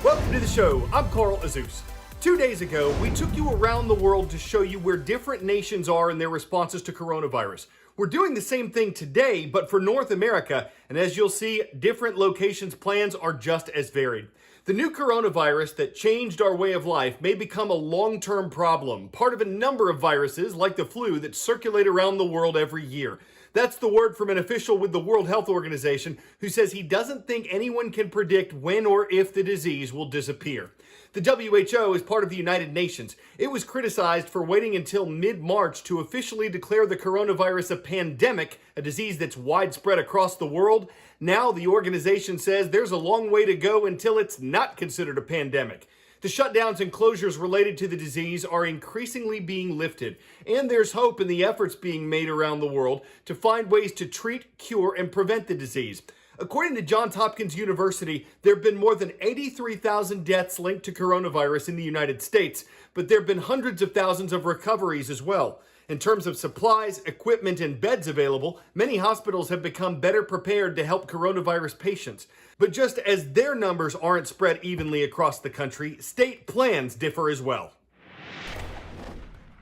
Welcome to the show. I'm Carl Azus. 2 days ago, we took you around the world to show you where different nations are in their responses to coronavirus. We're doing the same thing today, but for North America, and as you'll see, different locations' plans are just as varied. The new coronavirus that changed our way of life may become a long-term problem, part of a number of viruses like the flu that circulate around the world every year. That's the word from an official with the World Health Organization who says he doesn't think anyone can predict when or if the disease will disappear. The WHO is part of the United Nations. It was criticized for waiting until mid-March to officially declare the coronavirus a pandemic, a disease that's widespread across the world. Now the organization says there's a long way to go until it's not considered a pandemic. The shutdowns and closures related to the disease are increasingly being lifted, and there's hope in the efforts being made around the world to find ways to treat, cure, and prevent the disease. According to Johns Hopkins University, there have been more than 83,000 deaths linked to coronavirus in the United States, but there have been hundreds of thousands of recoveries as well. In terms of supplies, equipment, and beds available, many hospitals have become better prepared to help coronavirus patients. But just as their numbers aren't spread evenly across the country, state plans differ as well.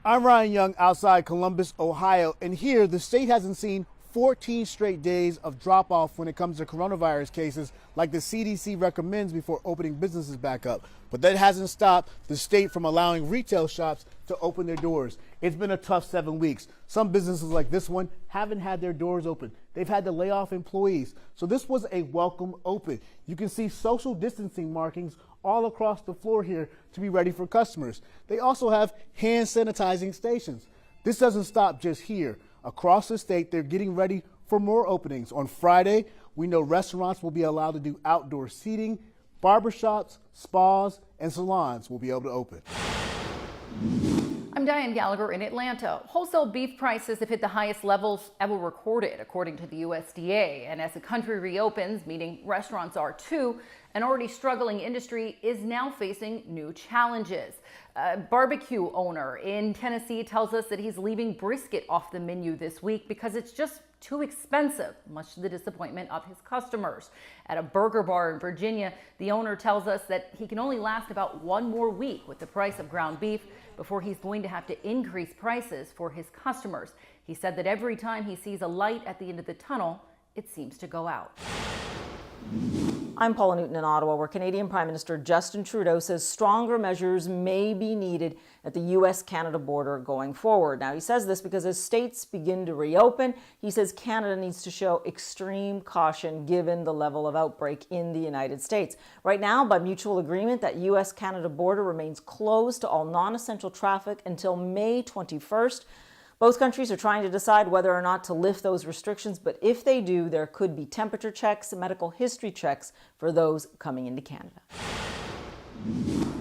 I'm Ryan Young outside Columbus, Ohio, and here the state hasn't seen 14 straight days of drop-off when it comes to coronavirus cases like the CDC recommends before opening businesses back up. But that hasn't stopped the state from allowing retail shops to open their doors. It's been a tough 7 weeks. Some businesses like this one haven't had their doors open. They've had to lay off employees. So this was a welcome open. You can see social distancing markings all across the floor here to be ready for customers. They also have hand sanitizing stations. This doesn't stop just here. Across the state, they're getting ready for more openings. On Friday, we know restaurants will be allowed to do outdoor seating. Barbershops, spas, and salons will be able to open. I'm Diane Gallagher in Atlanta. Wholesale beef prices have hit the highest levels ever recorded, according to the USDA. And as the country reopens, meaning restaurants are too, an already struggling industry is now facing new challenges. A barbecue owner in Tennessee tells us that he's leaving brisket off the menu this week because it's just too expensive, much to the disappointment of his customers. At a burger bar in Virginia, the owner tells us that he can only last about one more week with the price of ground beef before he's going to have to increase prices for his customers. He said that every time he sees a light at the end of the tunnel, it seems to go out. I'm Paula Newton in Ottawa, where Canadian Prime Minister Justin Trudeau says stronger measures may be needed at the U.S.-Canada border going forward. Now, he says this because as states begin to reopen, he says Canada needs to show extreme caution given the level of outbreak in the United States. Right now, by mutual agreement, that U.S.-Canada border remains closed to all non-essential traffic until May 21st. Both countries are trying to decide whether or not to lift those restrictions, but if they do, there could be temperature checks and medical history checks for those coming into Canada.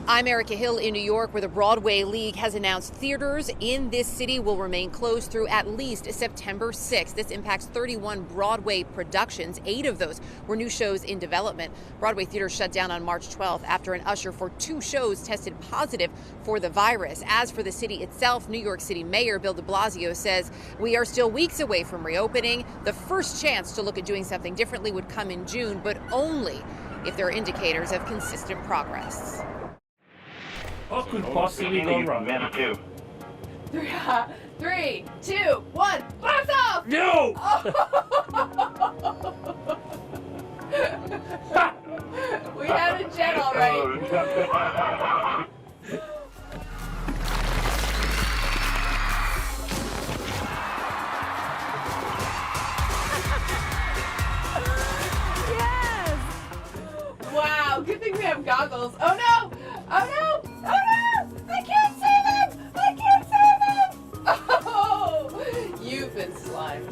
I'm Erica Hill in New York, where the Broadway League has announced theaters in this city will remain closed through at least September 6th. This impacts 31 Broadway productions. 8 of those were new shows in development. Broadway theaters shut down on March 12th after an usher for 2 shows tested positive for the virus. As for the city itself, New York City Mayor Bill de Blasio says we are still weeks away from reopening. The first chance to look at doing something differently would come in June, but only if there are indicators of consistent progress. What could possibly go wrong? 3, 2, 1, blast off! No! We had a jet already. Yes! Wow, good thing we have goggles. Oh no! Oh no! Oh no! I can't see them! I can't see them! Oh! You've been slimed.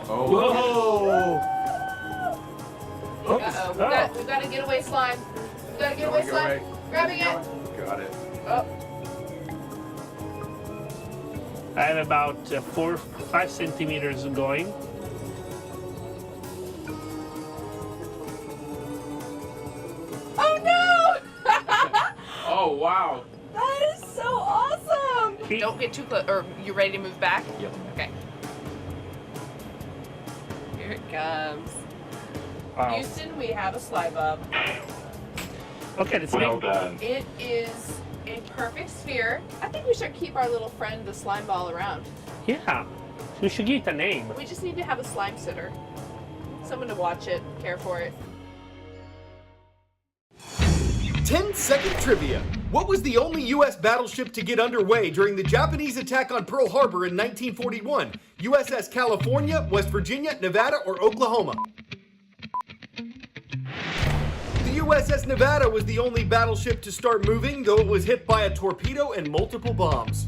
Whoa! Uh-oh. We've got a getaway slime. We've got a getaway slime. Grabbing it. Got it. Oh. I have about 4-5 centimeters going. Oh no! Oh wow! That is so awesome! Don't get too close. Or you ready to move back? Yep. Okay. Here it comes. Wow. Houston, we have a slime bomb. Okay, that's Well neat. done. It is a perfect sphere. I think we should keep our little friend, the slime ball, around. Yeah. We should give it a name. We just need to have a slime sitter. Someone to watch it, care for it. 10-second trivia. What was the only U.S. battleship to get underway during the Japanese attack on Pearl Harbor in 1941? USS California, West Virginia, Nevada, or Oklahoma? The USS Nevada was the only battleship to start moving, though it was hit by a torpedo and multiple bombs.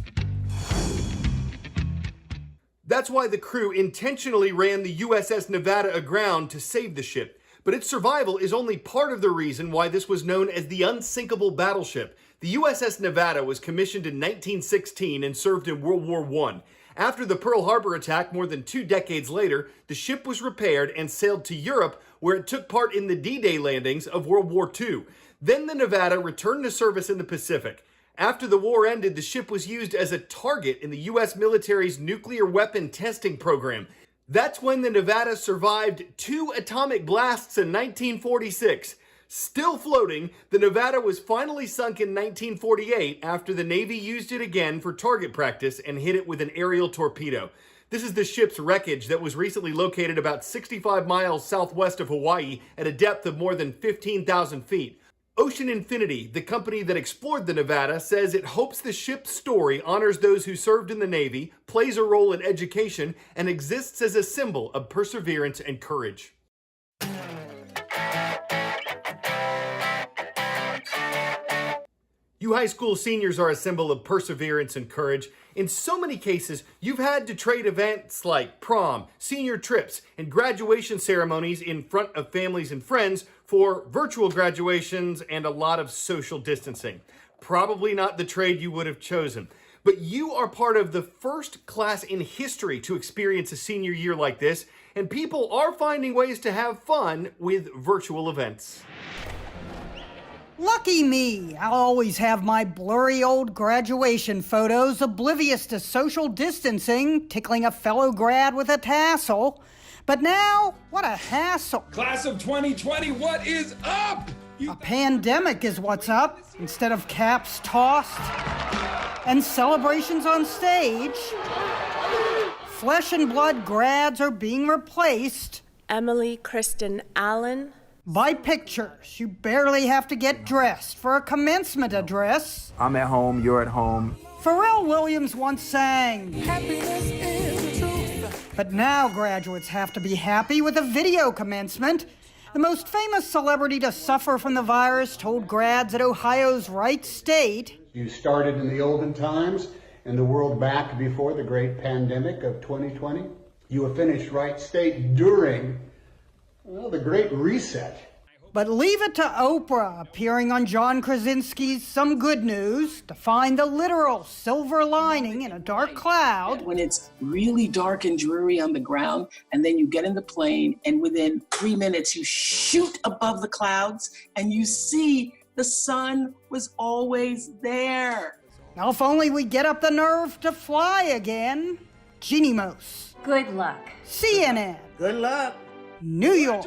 That's why the crew intentionally ran the USS Nevada aground to save the ship. But its survival is only part of the reason why this was known as the unsinkable battleship. The USS Nevada was commissioned in 1916 and served in World War I. After the Pearl Harbor attack more than 2 decades later, the ship was repaired and sailed to Europe, where it took part in the D-Day landings of World War II. Then the Nevada returned to service in the Pacific. After the war ended, the ship was used as a target in the U.S. military's nuclear weapon testing program. That's when the Nevada survived 2 atomic blasts in 1946. Still floating, the Nevada was finally sunk in 1948 after the Navy used it again for target practice and hit it with an aerial torpedo. This is the ship's wreckage that was recently located about 65 miles southwest of Hawaii at a depth of more than 15,000 feet. Ocean Infinity, the company that explored the Nevada, says it hopes the ship's story honors those who served in the Navy, plays a role in education, and exists as a symbol of perseverance and courage. You high school seniors are a symbol of perseverance and courage. In so many cases, you've had to trade events like prom, senior trips, and graduation ceremonies in front of families and friends for virtual graduations and a lot of social distancing. Probably not the trade you would have chosen. But you are part of the first class in history to experience a senior year like this, and people are finding ways to have fun with virtual events. Lucky me, I'll always have my blurry old graduation photos oblivious to social distancing, tickling a fellow grad with a tassel. But now, what a hassle. Class of 2020, what is up? A pandemic is what's up, instead of caps tossed and celebrations on stage. Flesh and blood grads are being replaced. Emily Kristen Allen. By pictures. You barely have to get dressed for a commencement address. I'm at home, you're at home. Pharrell Williams once sang, "Happiness is the truth." But now graduates have to be happy with a video commencement. The most famous celebrity to suffer from the virus told grads at Ohio's Wright State, "You started in the olden times and the world back before the great pandemic of 2020. You have finished Wright State during the Great Reset." But leave it to Oprah, appearing on John Krasinski's Some Good News, to find the literal silver lining in a dark cloud. When it's really dark and dreary on the ground, and then you get in the plane, and within 3 minutes you shoot above the clouds, and you see the sun was always there. Now, if only we get up the nerve to fly again. Jeannie Mose. Good luck. CNN. Good luck. New York.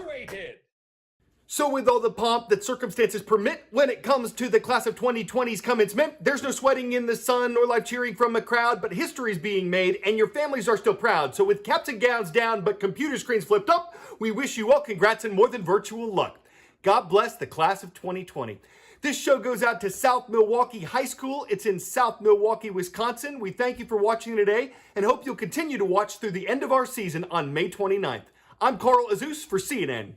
So with all the pomp that circumstances permit when it comes to the class of 2020's commencement, there's no sweating in the sun nor live cheering from a crowd, but history's being made and your families are still proud. So with caps and gowns down but computer screens flipped up, we wish you all congrats and more than virtual luck. God bless the class of 2020. This show goes out to South Milwaukee High School. It's in South Milwaukee, Wisconsin. We thank you for watching today and hope you'll continue to watch through the end of our season on May 29th. I'm Carl Azuz for CNN.